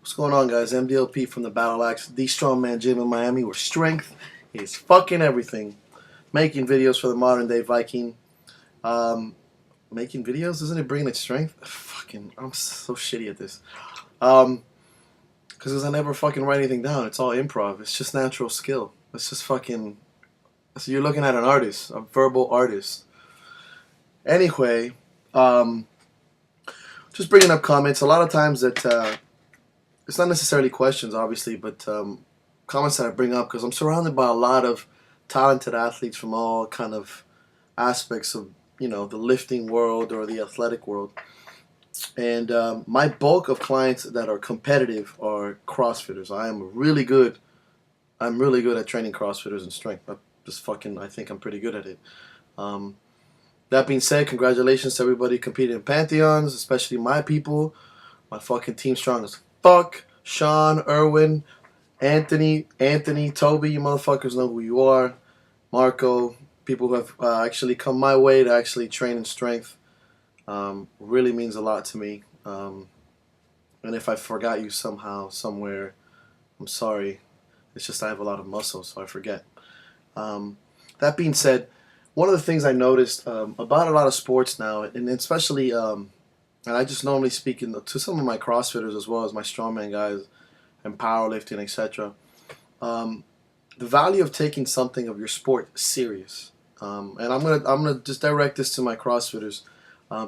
What's going on, guys? MDLP from the Battle Axe, the strongman gym in Miami, where strength is fucking everything. Making videos for the modern day Viking. Making videos, isn't it bringing its strength? Fucking, I'm so shitty at this. Because I never fucking write anything down. It's all improv. It's just natural skill. It's just fucking. So you're looking at an artist, a verbal artist. Anyway, just bringing up comments. A lot of times that. It's not necessarily questions, obviously, but comments that I bring up because I'm surrounded by a lot of talented athletes from all kind of aspects of, the lifting world or the athletic world. And my bulk of clients that are competitive are CrossFitters. I'm really good at training CrossFitters and strength. I think I'm pretty good at it. That being said, congratulations to everybody competing in Pantheons, especially my people. My fucking team strong as fuck. Sean, Irwin, Anthony, Toby, you motherfuckers know who you are. Marco, people who have actually come my way to actually train in strength. Really means a lot to me. And if I forgot you somehow, somewhere, I'm sorry. It's just I have a lot of muscle, so I forget. That being said, one of the things I noticed about a lot of sports now, and especially... and I just normally speak to some of my CrossFitters as well as my strongman guys and powerlifting, etc. The value of taking something of your sport serious. And I'm gonna just direct this to my CrossFitters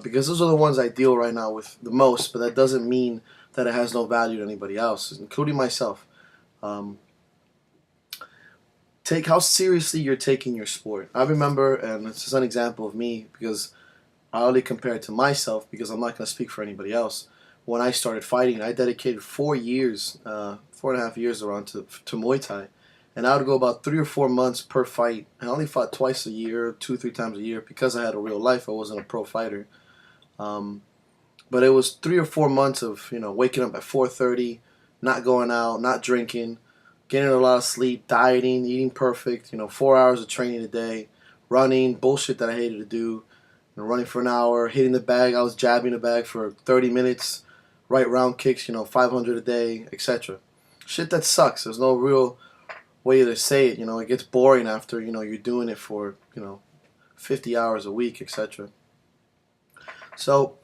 because those are the ones I deal right now with the most. But that doesn't mean that it has no value to anybody else, including myself. Take how seriously you're taking your sport. I remember, and this is an example of me because I only compare it to myself because I'm not going to speak for anybody else. When I started fighting, I dedicated 4 years, 4.5 years around to Muay Thai. And I would go about 3 or 4 months per fight. I only fought twice a year, 2-3 times a year because I had a real life. I wasn't a pro fighter. But it was 3 or 4 months of, waking up at 4:30, not going out, not drinking, getting a lot of sleep, dieting, eating perfect, 4 hours of training a day, running, bullshit that I hated to do. Running for an hour, hitting the bag. I was jabbing the bag for 30 minutes, right round kicks, 500 a day, etc. Shit that sucks. There's no real way to say it. It gets boring after, you're doing it for, 50 hours a week, etc. So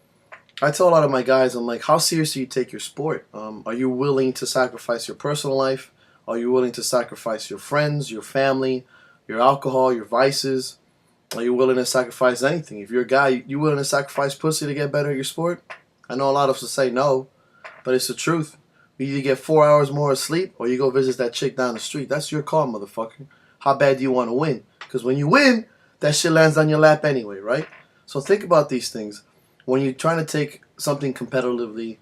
I tell a lot of my guys, I'm like, how seriously you take your sport? Are you willing to sacrifice your personal life? Are you willing to sacrifice your friends, your family, your alcohol, your vices? Are you willing to sacrifice anything? If you're a guy, you willing to sacrifice pussy to get better at your sport? I know a lot of us will say no, but it's the truth. You either get 4 hours more of sleep or you go visit that chick down the street. That's your call, motherfucker. How bad do you want to win? Because when you win, that shit lands on your lap anyway, right? So think about these things. When you're trying to take something competitively,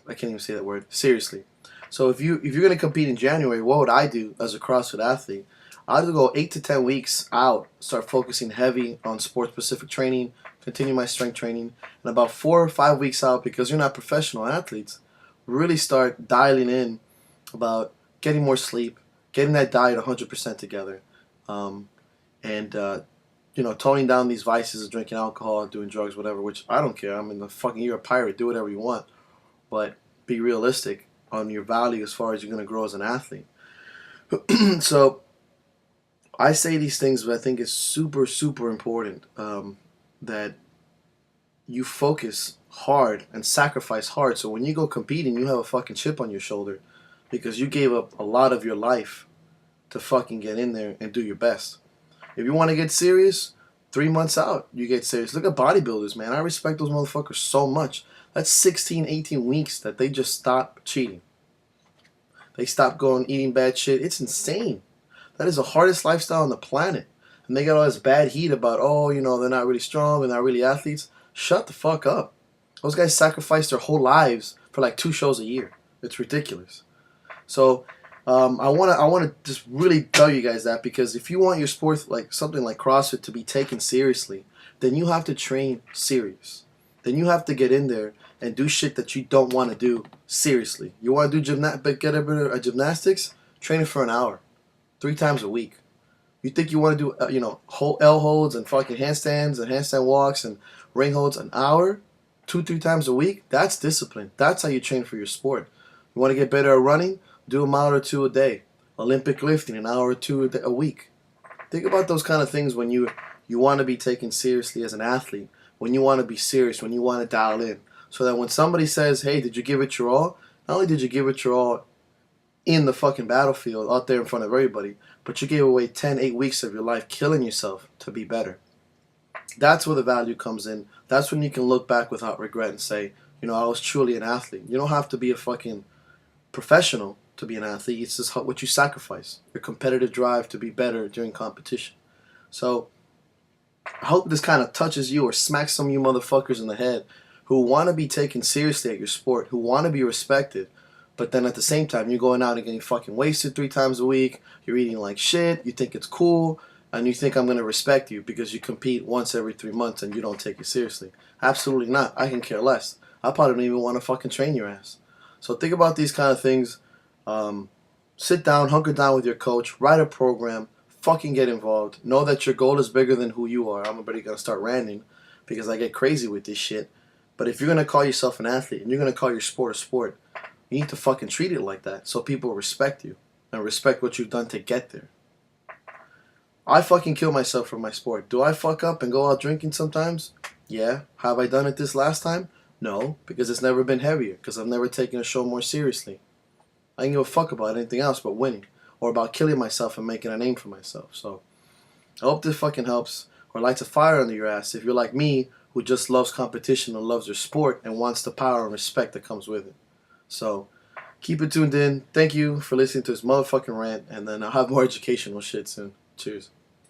I can't even say that word, seriously. So if you're going to compete in January, what would I do as a CrossFit athlete? I'd go 8 to 10 weeks out, start focusing heavy on sport-specific training, continue my strength training, and about 4 or 5 weeks out, because you're not professional athletes, really start dialing in about getting more sleep, getting that diet 100% together, and toning down these vices of drinking alcohol, doing drugs, whatever, which I don't care. I mean, you're a pirate, do whatever you want, but be realistic on your value as far as you're going to grow as an athlete. So I say these things, but I think it's super, super important that you focus hard and sacrifice hard. So when you go competing, you have a fucking chip on your shoulder because you gave up a lot of your life to fucking get in there and do your best. If you want to get serious, 3 months out, you get serious. Look at bodybuilders, man. I respect those motherfuckers so much. That's 16, 18 weeks that they just stop cheating. They stop going eating bad shit. It's insane. That is the hardest lifestyle on the planet. And they got all this bad heat about, they're not really strong, they're not really athletes. Shut the fuck up. Those guys sacrifice their whole lives for like 2 shows a year. It's ridiculous. So I wanna just really tell you guys that, because if you want your sport, like something like CrossFit, to be taken seriously, then you have to train serious. Then you have to get in there and do shit that you don't want to do seriously. You want to do gymnastics? Train it for an hour. 3 times a week. You think you want to do, whole L holds and fucking handstands and handstand walks and ring holds an hour, 2-3 times a week? That's discipline. That's how you train for your sport. You want to get better at running? Do a mile or two a day. Olympic lifting, an hour or two a week. Think about those kind of things when you want to be taken seriously as an athlete, when you want to be serious, when you want to dial in. So that when somebody says, hey, did you give it your all? Not only did you give it your all in the fucking battlefield, out there in front of everybody, but you gave away 8 weeks of your life killing yourself to be better. That's where the value comes in. That's when you can look back without regret and say, I was truly an athlete. You don't have to be a fucking professional to be an athlete. It's just what you sacrifice, your competitive drive to be better during competition. So I hope this kind of touches you or smacks some of you motherfuckers in the head who want to be taken seriously at your sport, who want to be respected, but then at the same time you're going out and getting fucking wasted 3 times a week, you're eating like shit, you think it's cool, and you think I'm going to respect you because you compete once every 3 months and you don't take it seriously. Absolutely not. I can care less. I probably don't even want to fucking train your ass. So think about these kind of things. Sit down, hunker down with your coach, write a program, fucking get involved. Know that your goal is bigger than who you are. I'm already going to start ranting because I get crazy with this shit. But if you're going to call yourself an athlete and you're going to call your sport a sport, you need to fucking treat it like that so people respect you and respect what you've done to get there. I fucking kill myself for my sport. Do I fuck up and go out drinking sometimes? Yeah. Have I done it this last time? No, because it's never been heavier, because I've never taken a show more seriously. I don't give a fuck about anything else but winning, or about killing myself and making a name for myself. So, I hope this fucking helps, or lights a fire under your ass if you're like me, who just loves competition and loves your sport and wants the power and respect that comes with it. So, keep it tuned in. Thank you for listening to this motherfucking rant, and then I'll have more educational shit soon. Cheers.